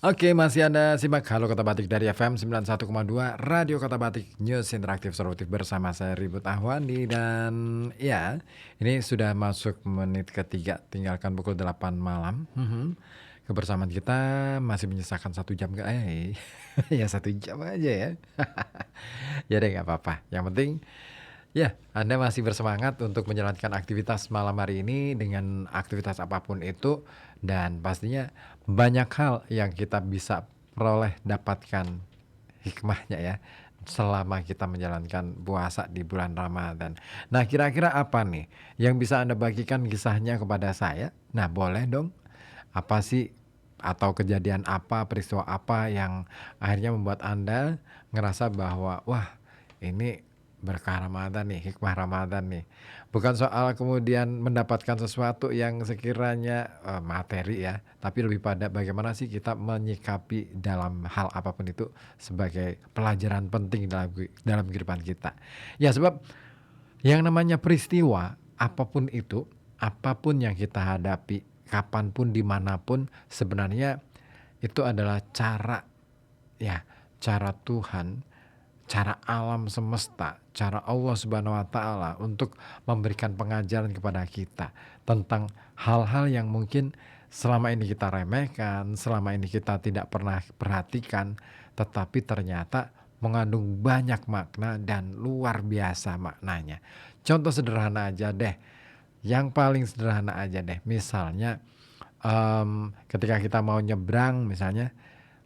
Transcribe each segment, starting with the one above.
Oke, masih Anda simak Halo Kota Batik dari FM 91,2 Radio Kota Batik News Interaktif Solutif bersama saya Ribut Ahwandi dan ya, ini sudah masuk menit ketiga tinggalkan pukul 8 malam. Kebersamaan kita masih menyisakan 1 jam ya 1 jam aja ya. Ya deh nggak apa-apa. Yang penting ya, Anda masih bersemangat untuk menjalankan aktivitas malam hari ini dengan aktivitas apapun itu dan pastinya banyak hal yang kita bisa peroleh dapatkan hikmahnya ya selama kita menjalankan puasa di bulan Ramadan. Nah, kira-kira apa nih yang bisa Anda bagikan kisahnya kepada saya? Nah, boleh dong. Apa sih atau kejadian apa, peristiwa apa yang akhirnya membuat Anda ngerasa bahwa wah, ini berkah Ramadan nih, hikmah Ramadan nih. Bukan soal kemudian mendapatkan sesuatu yang sekiranya, materi ya, tapi lebih pada bagaimana sih kita menyikapi dalam hal apapun itu sebagai pelajaran penting dalam kehidupan kita. Ya sebab yang namanya peristiwa, apapun itu, apapun yang kita hadapi, kapanpun, dimanapun, sebenarnya itu adalah cara ya, cara Tuhan, cara alam semesta, cara Allah Subhanahu wa taala untuk memberikan pengajaran kepada kita tentang hal-hal yang mungkin selama ini kita remehkan, selama ini kita tidak pernah perhatikan, tetapi ternyata mengandung banyak makna dan luar biasa maknanya. Contoh sederhana aja deh, yang paling sederhana aja deh, misalnya, ketika kita mau nyebrang misalnya,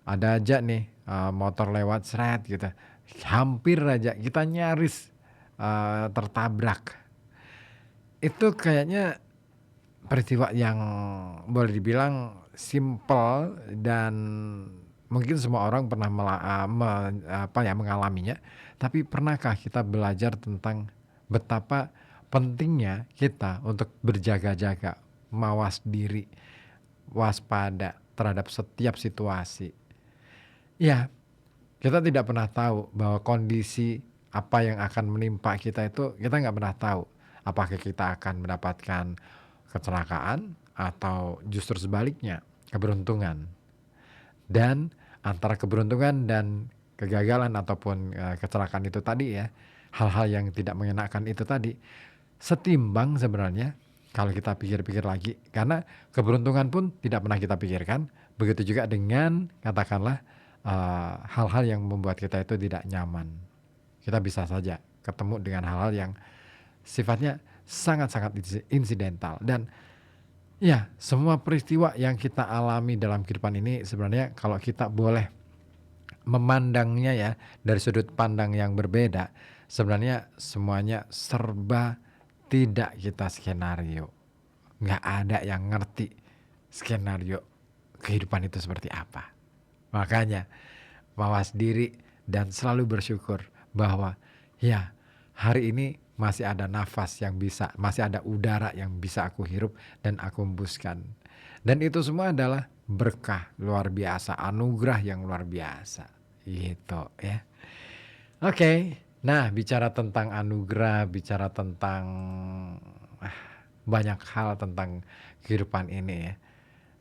ada aja nih, motor lewat sret gitu, hampir aja kita nyaris, tertabrak. Itu kayaknya peristiwa yang boleh dibilang simpel dan mungkin semua orang pernah mengalaminya, tapi pernahkah kita belajar tentang betapa pentingnya kita untuk berjaga-jaga, mawas diri, waspada terhadap setiap situasi? Ya, kita tidak pernah tahu bahwa kondisi apa yang akan menimpa kita itu kita nggak pernah tahu. Apakah kita akan mendapatkan kecelakaan atau justru sebaliknya keberuntungan. Dan antara keberuntungan dan kegagalan ataupun, kecelakaan itu tadi ya, hal-hal yang tidak mengenakan itu tadi, setimbang sebenarnya kalau kita pikir-pikir lagi. Karena keberuntungan pun tidak pernah kita pikirkan, begitu juga dengan katakanlah, hal-hal yang membuat kita itu tidak nyaman. Kita bisa saja ketemu dengan hal-hal yang sifatnya sangat-sangat insidental dan ya, semua peristiwa yang kita alami dalam kehidupan ini sebenarnya kalau kita boleh memandangnya ya dari sudut pandang yang berbeda, sebenarnya semuanya serba tidak kita skenario. Nggak ada yang ngerti skenario kehidupan itu seperti apa. Makanya mawas diri dan selalu bersyukur bahwa ya hari ini masih ada nafas yang bisa, masih ada udara yang bisa aku hirup dan aku hembuskan. Dan itu semua adalah berkah luar biasa, anugerah yang luar biasa. Gitu ya. Oke. Nah, bicara tentang anugerah, bicara tentang ah, banyak hal tentang kehidupan ini ya.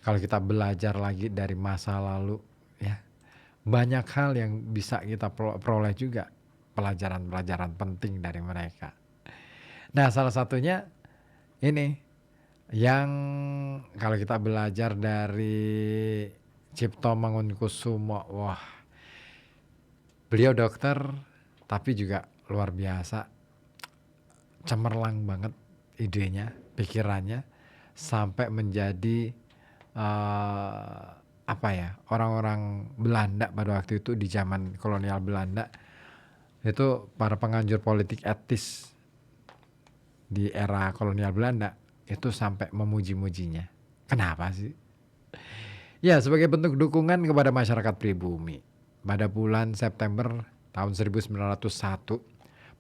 Kalau kita belajar lagi dari masa lalu ya, banyak hal yang bisa kita peroleh juga pelajaran-pelajaran penting dari mereka. Nah, salah satunya ini yang kalau kita belajar dari Cipto Mangunkusumo, wah, beliau dokter tapi juga luar biasa, cemerlang banget idenya, pikirannya sampai menjadi apa ya, orang-orang Belanda pada waktu itu di zaman kolonial Belanda, itu para penganjur politik etis di era kolonial Belanda, itu sampai memuji-mujinya. Kenapa sih? Ya, sebagai bentuk dukungan kepada masyarakat pribumi. Pada bulan September tahun 1901,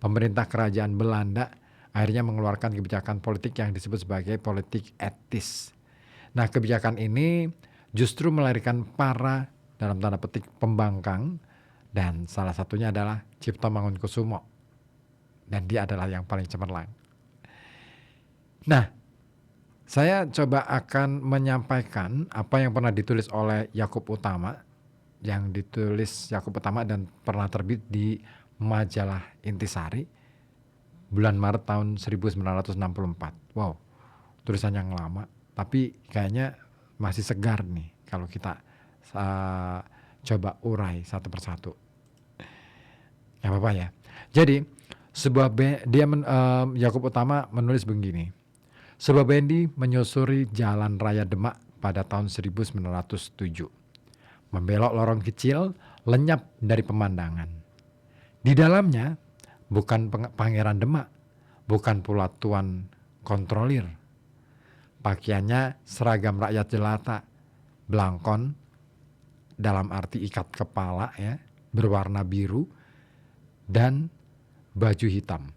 pemerintah kerajaan Belanda akhirnya mengeluarkan kebijakan politik yang disebut sebagai politik etis. Nah, kebijakan ini justru melahirkan para dalam tanda petik pembangkang dan salah satunya adalah Cipto Mangunkusumo. Dan dia adalah yang paling cemerlang. Nah, Saya coba akan menyampaikan apa yang pernah ditulis oleh Yakub Utama, yang ditulis Yakub Utama dan pernah terbit di majalah Intisari bulan Maret tahun 1964. Wow, tulisan yang lama, tapi kayaknya masih segar nih kalau kita uh, coba urai satu persatu. Gak apa-apa ya. Jadi Yakub Utama menulis begini. Sebuah bendi menyusuri jalan raya Demak pada tahun 1907. Membelok lorong kecil, lenyap dari pemandangan. Di dalamnya bukan Pangeran Demak, bukan pula Tuan Kontrolir. Pakaiannya seragam rakyat jelata, belangkon dalam arti ikat kepala ya, berwarna biru dan baju hitam.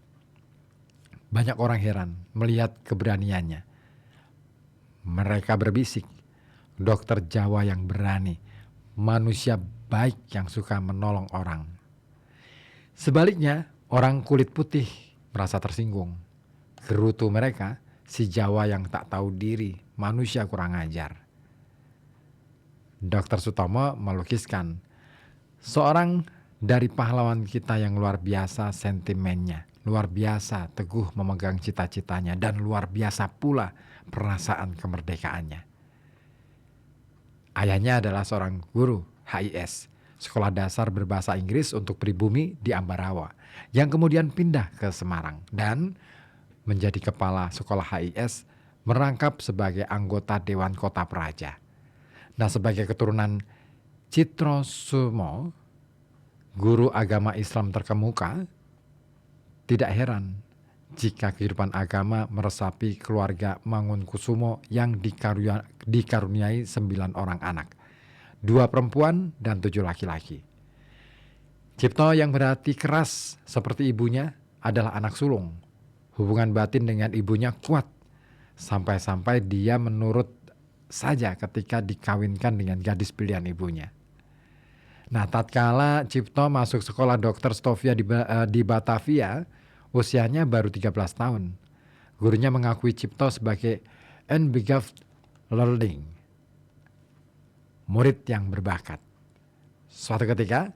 Banyak orang heran melihat keberaniannya. Mereka berbisik, dokter Jawa yang berani, manusia baik yang suka menolong orang. Sebaliknya, orang kulit putih merasa tersinggung. Gerutu mereka, si Jawa yang tak tahu diri, manusia kurang ajar. Dokter Sutomo melukiskan seorang dari pahlawan kita yang luar biasa sentimennya, luar biasa teguh memegang cita-citanya, dan luar biasa pula perasaan kemerdekaannya. Ayahnya adalah seorang guru HIS, sekolah dasar berbahasa Inggris untuk pribumi di Ambarawa, yang kemudian pindah ke Semarang dan menjadi kepala sekolah HIS, merangkap sebagai anggota Dewan Kota Praja. Nah, sebagai keturunan Citrosumo, guru agama Islam terkemuka, tidak heran jika kehidupan agama meresapi keluarga Mangunkusumo yang dikaruniai 9 orang anak, 2 perempuan dan 7 laki-laki. Cipto yang berhati keras seperti ibunya adalah anak sulung. Hubungan batin dengan ibunya kuat, sampai-sampai dia menurut saja ketika dikawinkan dengan gadis pilihan ibunya. Nah, tatkala Cipto masuk sekolah dokter Stovia di Batavia, usianya baru 13 tahun. Gurunya mengakui Cipto sebagai unbegaffed learning, murid yang berbakat. Suatu ketika,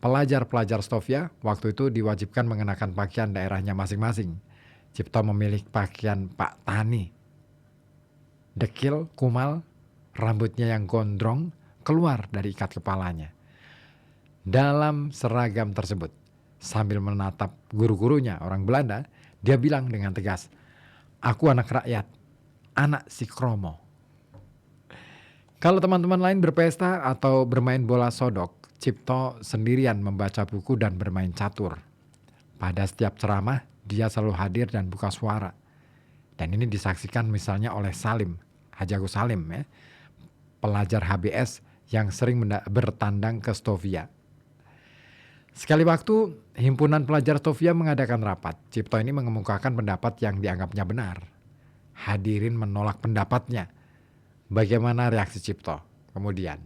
pelajar-pelajar Stovia waktu itu diwajibkan mengenakan pakaian daerahnya masing-masing. Cipto memilih pakaian Pak Tani. Dekil, kumal, rambutnya yang gondrong keluar dari ikat kepalanya. Dalam seragam tersebut, sambil menatap guru-gurunya orang Belanda, dia bilang dengan tegas, "Aku anak rakyat, anak si Kromo." Kalau teman-teman lain berpesta atau bermain bola sodok, Cipto sendirian membaca buku dan bermain catur. Pada setiap ceramah, dia selalu hadir dan buka suara. Dan ini disaksikan misalnya oleh Salim, Haji Agus Salim ya, pelajar HBS yang sering bertandang ke Stovia. Sekali waktu, himpunan pelajar Stovia mengadakan rapat. Cipto ini mengemukakan pendapat yang dianggapnya benar. Hadirin menolak pendapatnya. Bagaimana reaksi Cipto? Kemudian,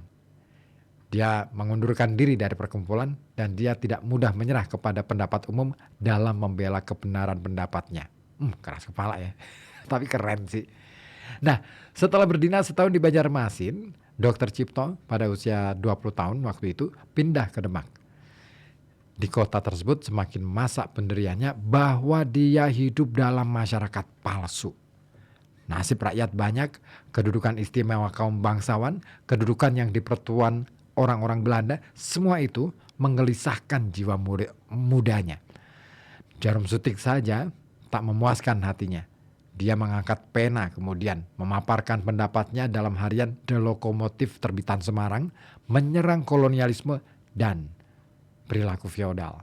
dia mengundurkan diri dari perkumpulan dan dia tidak mudah menyerah kepada pendapat umum dalam membela kebenaran pendapatnya. Keras kepala ya, tapi keren sih. Nah, setelah berdinas setahun di Banjarmasin, Dr. Cipto pada usia 20 tahun waktu itu pindah ke Demak. Di kota tersebut semakin masak pendiriannya bahwa dia hidup dalam masyarakat palsu. Nasib rakyat banyak, kedudukan istimewa kaum bangsawan, kedudukan yang dipertuan orang-orang Belanda, semua itu menggelisahkan jiwa mudanya. Jarum suntik saja tak memuaskan hatinya. Dia mengangkat pena kemudian memaparkan pendapatnya dalam harian The Lokomotif terbitan Semarang, menyerang kolonialisme dan perilaku feodal.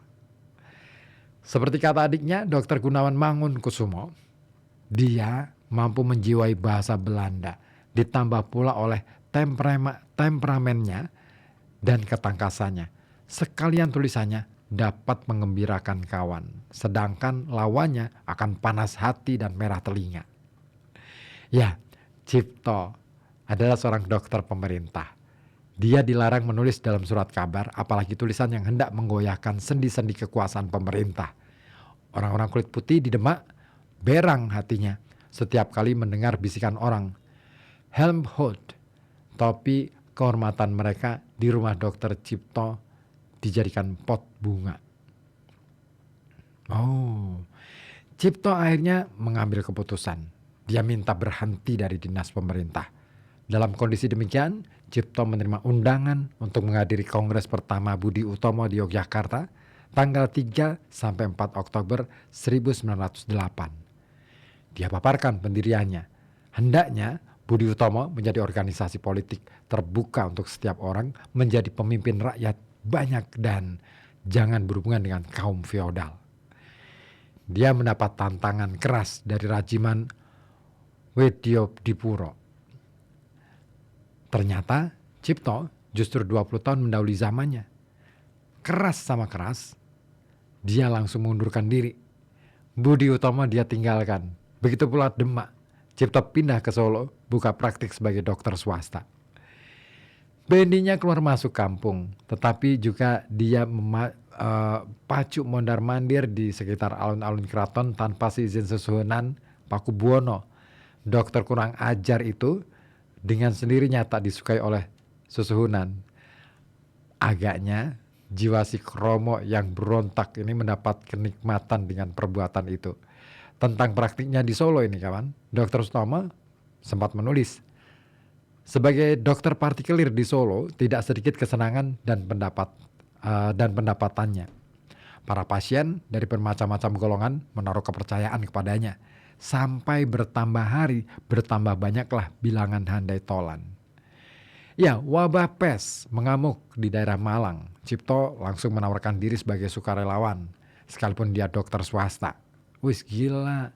Seperti kata adiknya, Dr. Gunawan Mangunkusumo, dia mampu menjiwai bahasa Belanda, ditambah pula oleh temperamennya dan ketangkasannya. Sekalian tulisannya dapat mengembirakan kawan, sedangkan lawannya akan panas hati dan merah telinga. Ya, Cipto adalah seorang dokter pemerintah. Dia dilarang menulis dalam surat kabar, apalagi tulisan yang hendak menggoyahkan sendi-sendi kekuasaan pemerintah. Orang-orang kulit putih di Demak berang hatinya. setiap kali mendengar bisikan orang. Helmholtz, topi kehormatan mereka di rumah Dr. Cipto dijadikan pot bunga. Oh, Cipto akhirnya mengambil keputusan. Dia minta berhenti dari dinas pemerintah. Dalam kondisi demikian, Cipto menerima undangan untuk menghadiri Kongres pertama Budi Utomo di Yogyakarta tanggal 3 sampai 4 Oktober 1908. Dia paparkan pendiriannya. Hendaknya Budi Utomo menjadi organisasi politik terbuka untuk setiap orang menjadi pemimpin rakyat banyak dan jangan berhubungan dengan kaum feodal. Dia mendapat tantangan keras dari Rajiman Wedyodipuro. Ternyata Cipto justru 20 tahun mendahului zamannya. Keras sama keras, dia langsung mengundurkan diri. Budi Utomo dia tinggalkan. Begitu pula Demak. Cipto pindah ke Solo, buka praktik sebagai dokter swasta. Bendinya keluar masuk kampung, tetapi juga dia pacu mondar-mandir di sekitar alun-alun keraton tanpa izin Susuhunan Pakubuwono. Dokter kurang ajar itu dengan sendirinya tak disukai oleh Susuhunan. Agaknya jiwa si Kromo yang berontak ini mendapat kenikmatan dengan perbuatan itu. Tentang praktiknya di Solo ini kawan, Dr. Sutomo sempat menulis, sebagai dokter partikelir di Solo tidak sedikit kesenangan dan pendapatannya. Para pasien dari bermacam-macam golongan menaruh kepercayaan kepadanya. Sampai bertambah hari, bertambah banyaklah bilangan handai tolan. Ya, wabah pes mengamuk di daerah Malang. Cipto langsung menawarkan diri sebagai sukarelawan, sekalipun dia dokter swasta. Wis gila.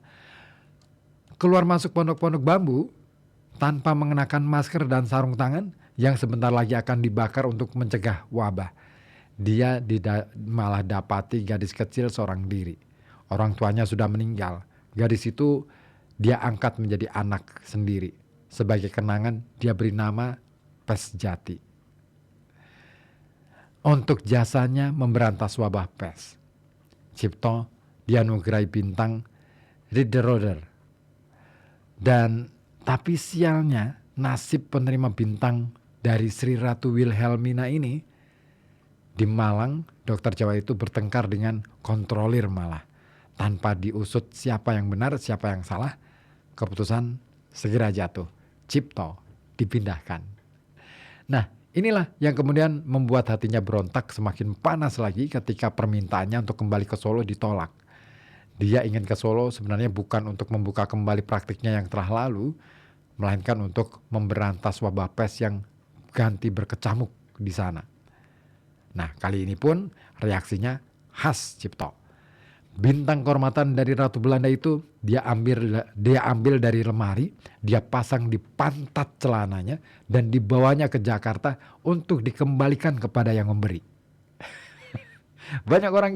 Keluar masuk pondok-pondok bambu tanpa mengenakan masker dan sarung tangan yang sebentar lagi akan dibakar untuk mencegah wabah. Dia malah dapati gadis kecil seorang diri. Orang tuanya sudah meninggal. Gadis itu dia angkat menjadi anak sendiri. Sebagai kenangan dia beri nama Pes Jati. Untuk jasanya memberantas wabah pes, Cipto dianugerahi bintang Ridder. Dan tapi sialnya nasib penerima bintang dari Sri Ratu Wilhelmina ini di Malang, dokter Jawa itu bertengkar dengan kontrolir malah. Tanpa diusut siapa yang benar, siapa yang salah, keputusan segera jatuh. Cipto dipindahkan. Nah, inilah yang kemudian membuat hatinya berontak semakin panas lagi ketika permintaannya untuk kembali ke Solo ditolak. Dia ingin ke Solo sebenarnya bukan untuk membuka kembali praktiknya yang telah lalu, melainkan untuk memberantas wabah pes yang ganti berkecamuk di sana. Nah, kali ini pun reaksinya khas Cipto. Bintang kehormatan dari Ratu Belanda itu dia ambil dari lemari, dia pasang di pantat celananya dan dibawanya ke Jakarta untuk dikembalikan kepada yang memberi. Banyak orang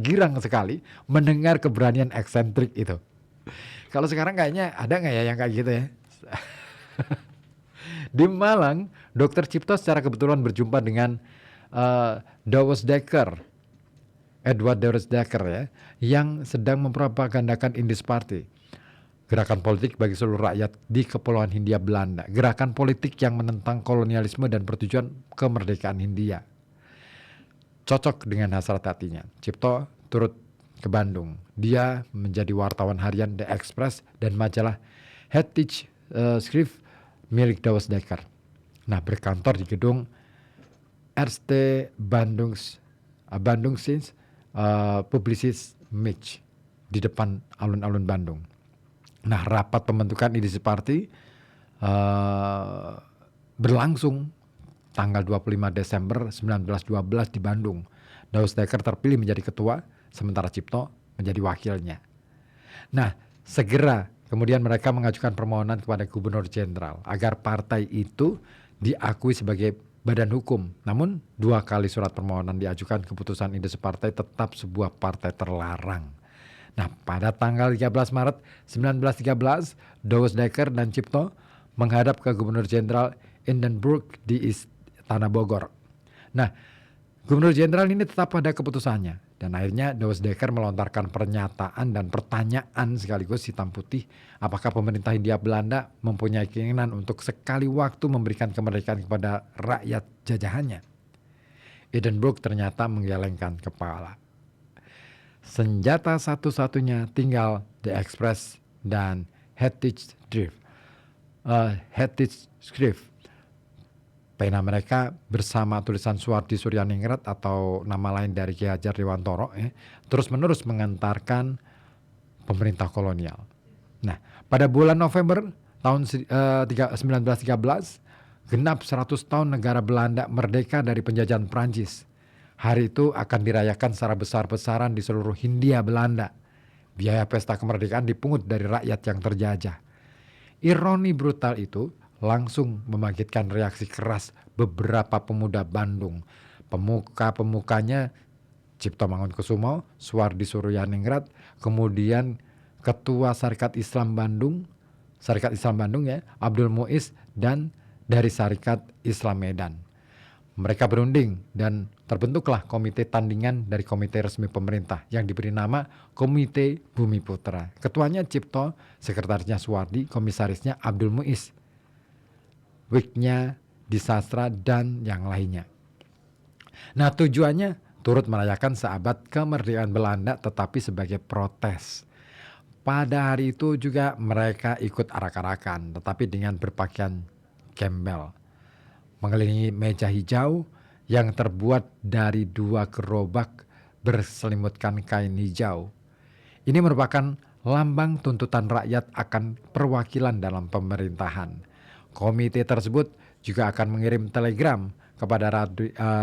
girang sekali mendengar keberanian eksentrik itu. Kalau sekarang kayaknya ada nggak ya yang kayak gitu ya? Di Malang, Dr. Cipto secara kebetulan berjumpa dengan Edward Dawes Dekker ya, yang sedang mempropagandakan Indies Party, gerakan politik bagi seluruh rakyat di Kepulauan Hindia Belanda, gerakan politik yang menentang kolonialisme dan bertujuan kemerdekaan Hindia. Cocok dengan hasrat hatinya. Cipto turut ke Bandung. Dia menjadi wartawan harian The Express dan majalah Heritage Schrift milik Dawes Dekker. Nah, berkantor di gedung RT Bandungsins Publicis Mitch di depan alun-alun Bandung. Nah, rapat pembentukan Indies Party berlangsung tanggal 25 Desember 1912 di Bandung. Dawes Dekker terpilih menjadi ketua, sementara Cipto menjadi wakilnya. Nah, segera kemudian mereka mengajukan permohonan kepada Gubernur Jenderal agar partai itu diakui sebagai badan hukum. Namun 2 kali surat permohonan diajukan, keputusan Indies Party tetap sebuah partai terlarang. Nah, pada tanggal 13 Maret 1913, Dawes Dekker dan Cipto menghadap ke Gubernur Jenderal Hindenburg di Tanah Bogor. Nah, Gubernur Jenderal ini tetap pada keputusannya. Dan akhirnya Douwe Dekker melontarkan pernyataan dan pertanyaan sekaligus hitam putih, apakah pemerintah Hindia Belanda mempunyai keinginan untuk sekali waktu memberikan kemerdekaan kepada rakyat jajahannya? Hindenburg ternyata menggelengkan kepala. Senjata satu-satunya tinggal The Express dan Heritage Schrift. Pena mereka bersama tulisan Suwardi Suryaningrat atau nama lain dari Ki Hajar Dewantoro terus-menerus mengantarkan pemerintah kolonial. Nah, pada bulan November tahun 1913, genap 100 tahun negara Belanda merdeka dari penjajahan Prancis. Hari itu akan dirayakan secara besar-besaran di seluruh Hindia Belanda. Biaya pesta kemerdekaan dipungut dari rakyat yang terjajah. Ironi brutal itu langsung membangkitkan reaksi keras beberapa pemuda Bandung. Pemuka-pemukanya Cipto Mangunkusumo, Suwardi Suryaningrat, kemudian Ketua Sarekat Islam Bandung Abdul Muiz, dan dari Sarekat Islam Medan. Mereka berunding dan terbentuklah komite tandingan dari komite resmi pemerintah yang diberi nama Komite Bumi Putra. Ketuanya Cipto, sekretarisnya Suwardi, komisarisnya Abdul Muiz, Wiknya Disastra, dan yang lainnya. Nah, tujuannya turut merayakan seabad kemerdekaan Belanda tetapi sebagai protes. Pada hari itu juga mereka ikut arak-arakan tetapi dengan berpakaian gembel, mengelilingi meja hijau yang terbuat dari 2 gerobak berselimutkan kain hijau. Ini merupakan lambang tuntutan rakyat akan perwakilan dalam pemerintahan. Komite tersebut juga akan mengirim telegram kepada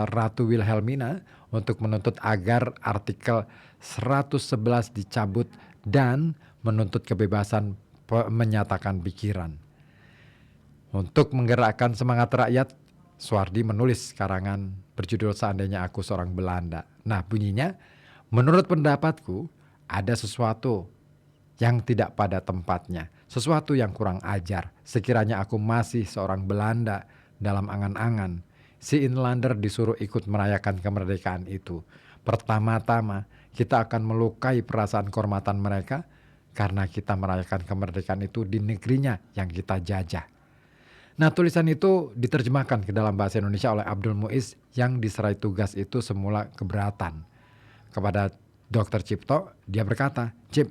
Ratu Wilhelmina untuk menuntut agar artikel 111 dicabut dan menuntut kebebasan menyatakan pikiran. Untuk menggerakkan semangat rakyat, Suwardi menulis karangan berjudul Seandainya Aku Seorang Belanda. Nah, bunyinya, menurut pendapatku ada sesuatu yang tidak pada tempatnya, sesuatu yang kurang ajar. Sekiranya aku masih seorang Belanda dalam angan-angan, si Inlander disuruh ikut merayakan kemerdekaan itu. Pertama-tama kita akan melukai perasaan kehormatan mereka karena kita merayakan kemerdekaan itu di negerinya yang kita jajah. Nah, tulisan itu diterjemahkan ke dalam bahasa Indonesia oleh Abdul Muiz yang diserai tugas itu semula keberatan. Kepada Dr. Cipto, dia berkata, "Cip,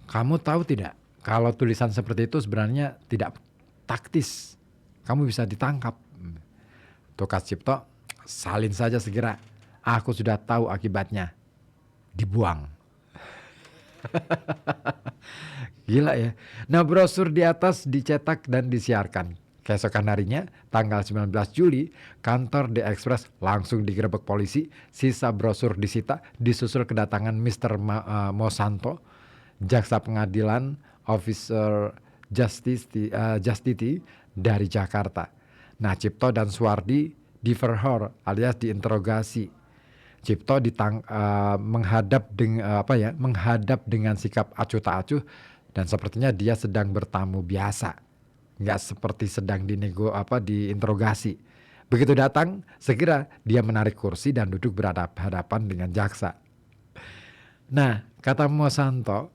kamu tahu tidak kalau tulisan seperti itu sebenarnya tidak taktis. Kamu bisa ditangkap." Tugas Cipto, "Salin saja segera. Aku sudah tahu akibatnya. Dibuang." Gila ya. Nah, brosur di atas dicetak dan disiarkan. Keesokan harinya, tanggal 19 Juli, kantor The Express langsung digerebek polisi. Sisa brosur disita, disusul kedatangan Mr. Mosanto, jaksa pengadilan Officer Justiti dari Jakarta. Nah, Cipto dan Suwardi diverhor alias diinterogasi. Cipto menghadap dengan sikap acuh tak acuh dan sepertinya dia sedang bertamu biasa, nggak seperti sedang diinterogasi. Begitu datang, segera dia menarik kursi dan duduk berhadapan dengan jaksa. Nah, kata Mosanto,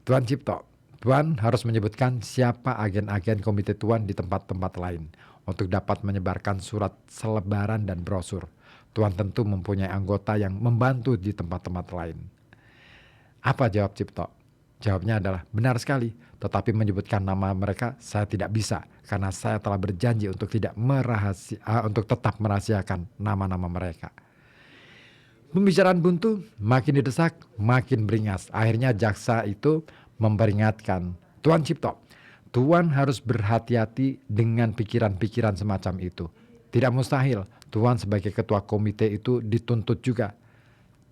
"Tuan Cipto, Tuan harus menyebutkan siapa agen-agen komite Tuan di tempat-tempat lain untuk dapat menyebarkan surat selebaran dan brosur. Tuan tentu mempunyai anggota yang membantu di tempat-tempat lain." Apa jawab Cipto? Jawabnya adalah, "Benar sekali, tetapi menyebutkan nama mereka saya tidak bisa karena saya telah berjanji untuk tetap merahasiakan nama-nama mereka." Pembicaraan buntu, makin didesak, makin beringas. Akhirnya jaksa itu memperingatkan, "Tuan Cipto, Tuan harus berhati-hati dengan pikiran-pikiran semacam itu. Tidak mustahil Tuan sebagai ketua komite itu dituntut juga."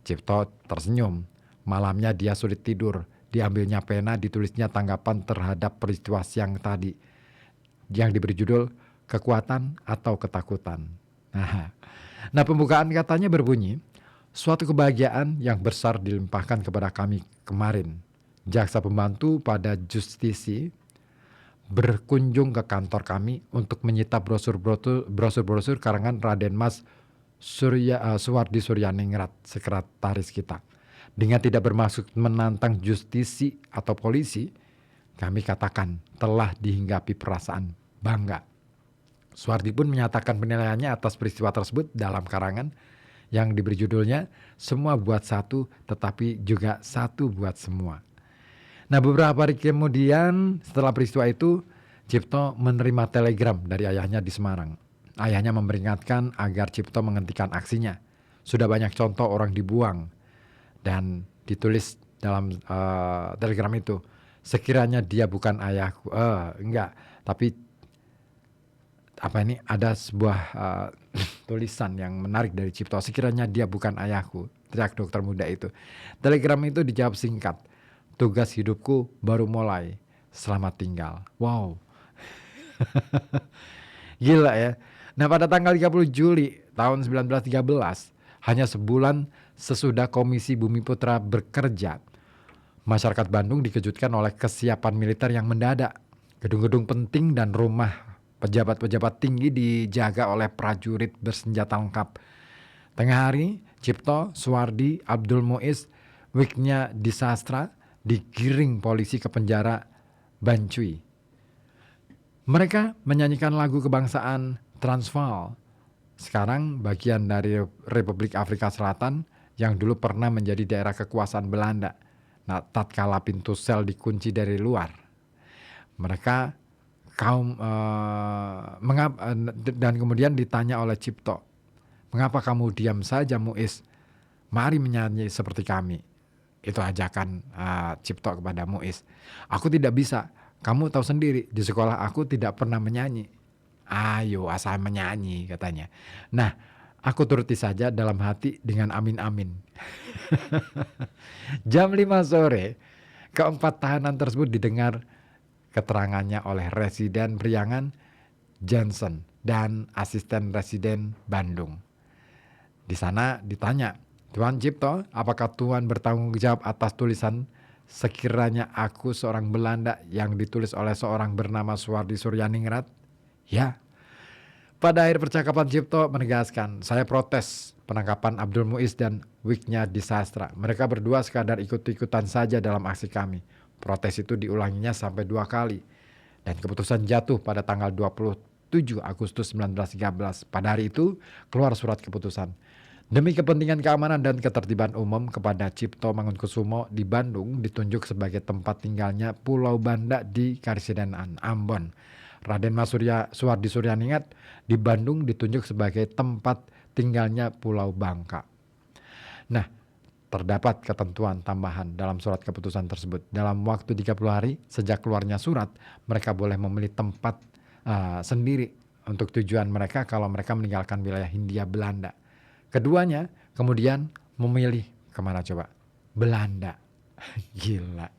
Cipto tersenyum. Malamnya dia sulit tidur. Diambilnya pena, ditulisnya tanggapan terhadap peristiwa siang tadi yang diberi judul Kekuatan atau Ketakutan. Nah, pembukaan katanya berbunyi, "Suatu kebahagiaan yang besar dilimpahkan kepada kami kemarin. Jaksa pembantu pada Justisi berkunjung ke kantor kami untuk menyita brosur-brosur karangan Raden Mas Suwardi Suryaningrat, sekretaris kita. Dengan tidak bermaksud menantang justisi atau polisi, kami katakan telah dihinggapi perasaan bangga. Suwardi pun menyatakan penilaiannya atas peristiwa tersebut dalam karangan yang diberi judulnya Semua Buat Satu Tetapi Juga Satu Buat Semua. Nah, beberapa hari kemudian setelah peristiwa itu, Cipto menerima telegram dari ayahnya di Semarang. Ayahnya memperingatkan agar Cipto menghentikan aksinya. Sudah banyak contoh orang dibuang. Dan ditulis dalam telegram itu, sekiranya dia bukan ayahku. Enggak, tapi ada sebuah tulisan yang menarik dari Cipto. Sekiranya dia bukan ayahku, teriak dokter muda itu. Telegram itu dijawab singkat. Tugas hidupku baru mulai. Selamat tinggal. Wow. Gila ya. Nah, pada tanggal 30 Juli tahun 1913, hanya sebulan sesudah Komisi Bumi Putra bekerja, masyarakat Bandung dikejutkan oleh kesiapan militer yang mendadak. Gedung-gedung penting dan rumah pejabat-pejabat tinggi dijaga oleh prajurit bersenjata lengkap. Tengah hari, Cipto, Suwardi, Abdul Muiz, Wiknya Disastra digiring polisi ke penjara Bancui. Mereka menyanyikan lagu kebangsaan Transvaal, sekarang bagian dari Republik Afrika Selatan yang dulu pernah menjadi daerah kekuasaan Belanda. Nah, tatkala pintu sel dikunci dari luar, mereka dan kemudian ditanya oleh Cipto, "Mengapa kamu diam saja, Muiz? Mari menyanyi seperti kami." Itu ajakan Cipto kepada Muiz. "Aku tidak bisa. Kamu tahu sendiri, di sekolah aku tidak pernah menyanyi." "Ayo, asal menyanyi," katanya. Nah, aku turuti saja dalam hati dengan amin-amin. Jam 5 sore, keempat tahanan tersebut didengar keterangannya oleh Residen Priangan Johnson dan Asisten Residen Bandung. Di sana ditanya, "Tuan Cipto, apakah Tuan bertanggung jawab atas tulisan sekiranya aku seorang Belanda yang ditulis oleh seorang bernama Suwardi Suryaningrat?" "Ya." Pada akhir percakapan, Cipto menegaskan, "Saya protes penangkapan Abdul Muiz dan Wiknya Disastra. Mereka berdua sekadar ikut-ikutan saja dalam aksi kami." Protes itu diulanginya sampai 2 kali. Dan keputusan jatuh pada tanggal 27 Agustus 1913. Pada hari itu keluar surat keputusan. Demi kepentingan keamanan dan ketertiban umum, kepada Cipto Mangunkusumo di Bandung ditunjuk sebagai tempat tinggalnya Pulau Banda di Karesidenan Ambon. Raden Mas Suwardi Suryaningrat di Bandung ditunjuk sebagai tempat tinggalnya Pulau Bangka. Nah, terdapat ketentuan tambahan dalam surat keputusan tersebut. Dalam waktu 30 hari sejak keluarnya surat, mereka boleh memilih tempat sendiri untuk tujuan mereka kalau mereka meninggalkan wilayah Hindia Belanda. Keduanya kemudian memilih kemana coba? Belanda. Gila.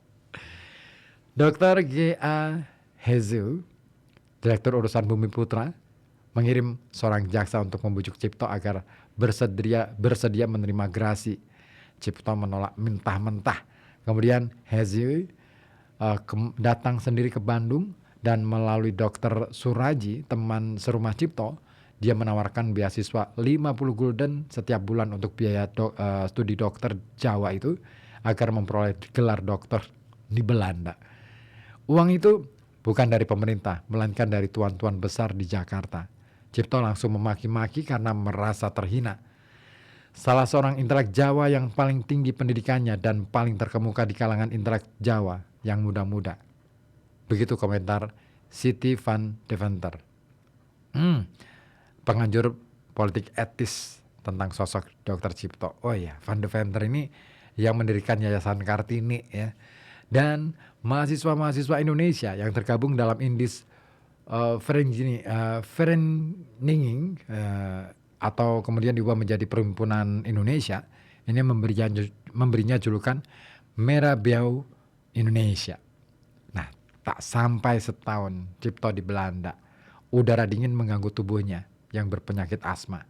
Dr. G.A. Hezu, Direktur Urusan Bumi Putra, mengirim seorang jaksa untuk membujuk Cipto agar bersedia menerima gerasi. Cipto menolak mentah-mentah. Kemudian Hezu datang sendiri ke Bandung dan melalui Dr. Suraji, teman serumah Cipto, dia menawarkan beasiswa 50 gulden setiap bulan untuk biaya studi dokter Jawa itu agar memperoleh gelar dokter di Belanda. Uang itu bukan dari pemerintah, melainkan dari tuan-tuan besar di Jakarta. Cipto langsung memaki-maki karena merasa terhina. Salah seorang intelek Jawa yang paling tinggi pendidikannya dan paling terkemuka di kalangan intelek Jawa yang muda-muda. Begitu komentar Siti van Deventer, penganjur politik etis tentang sosok Dr. Cipto. Oh iya, Van Deventer ini yang mendirikan Yayasan Kartini ya. Dan mahasiswa-mahasiswa Indonesia yang tergabung dalam Indis Vereniging atau kemudian diubah menjadi Perhimpunan Indonesia, ini memberinya julukan Merah Biau Indonesia. Nah, tak sampai setahun Cipto di Belanda, udara dingin mengganggu tubuhnya yang berpenyakit asma.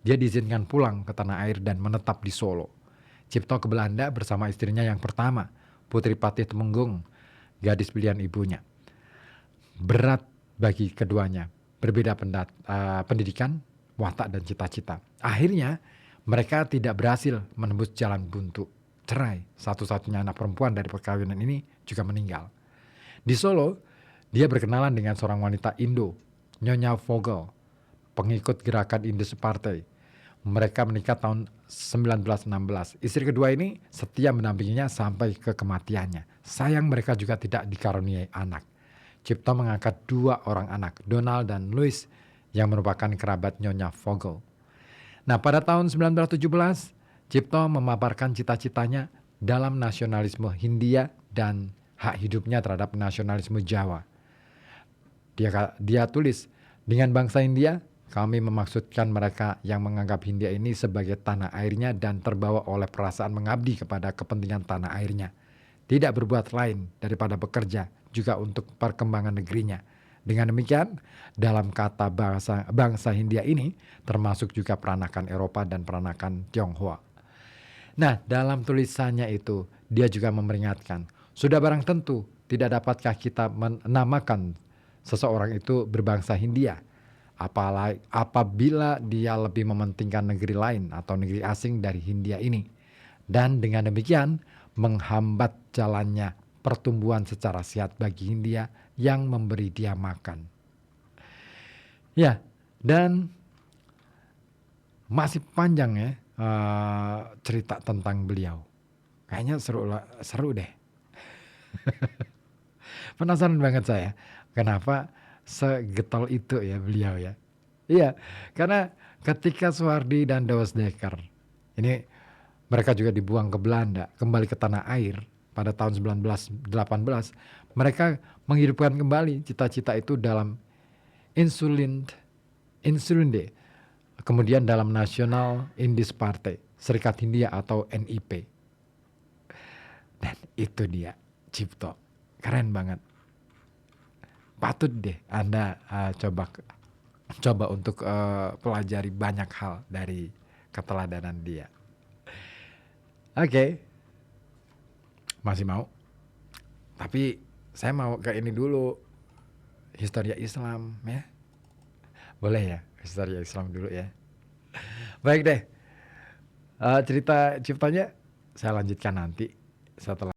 Dia diizinkan pulang ke tanah air dan menetap di Solo. Cipto ke Belanda bersama istrinya yang pertama, Putri Patih Temenggung, gadis pilihan ibunya. Berat bagi keduanya, berbeda pendidikan, watak dan cita-cita. Akhirnya mereka tidak berhasil menembus jalan buntu. Cerai, satu-satunya anak perempuan dari perkawinan ini juga meninggal. Di Solo, dia berkenalan dengan seorang wanita Indo, Nyonya Vogel, pengikut gerakan Indus Partai. Mereka menikah tahun 1916. Istri kedua ini setia mendampinginya sampai ke kematiannya. Sayang mereka juga tidak dikaruniai anak. Cipto mengangkat 2 orang anak, Donald dan Louis, yang merupakan kerabat Nyonya Vogel. Nah, pada tahun 1917, Cipto memaparkan cita-citanya dalam nasionalisme Hindia dan hak hidupnya terhadap nasionalisme Jawa. Dia tulis, dengan bangsa Hindia, kami memaksudkan mereka yang menganggap Hindia ini sebagai tanah airnya dan terbawa oleh perasaan mengabdi kepada kepentingan tanah airnya. Tidak berbuat lain daripada bekerja juga untuk perkembangan negerinya. Dengan demikian, dalam kata bangsa Hindia ini termasuk juga peranakan Eropa dan peranakan Tionghoa. Nah, dalam tulisannya itu dia juga memperingatkan, sudah barang tentu tidak dapatkah kita menamakan seseorang itu berbangsa Hindia, apabila dia lebih mementingkan negeri lain atau negeri asing dari Hindia ini. Dan dengan demikian menghambat jalannya pertumbuhan secara sehat bagi Hindia yang memberi dia makan. Ya, dan masih panjang ya cerita tentang beliau. Kayaknya seru deh. Penasaran banget saya, kenapa segetol itu ya beliau ya. Iya, karena ketika Soehardi dan Dewes Dekker, ini mereka juga dibuang ke Belanda, kembali ke tanah air pada tahun 1918, mereka menghidupkan kembali cita-cita itu dalam Insulinde, kemudian dalam National Indus Party, Serikat Hindia atau NIP. Dan itu dia, Cipto. Keren banget. Patut deh Anda coba untuk pelajari banyak hal dari keteladanan dia. Oke. Masih mau? Tapi saya mau ke ini dulu. Historia Islam ya. Boleh ya, historia Islam dulu ya. Baik deh. Cerita Ciptonya saya lanjutkan nanti setelah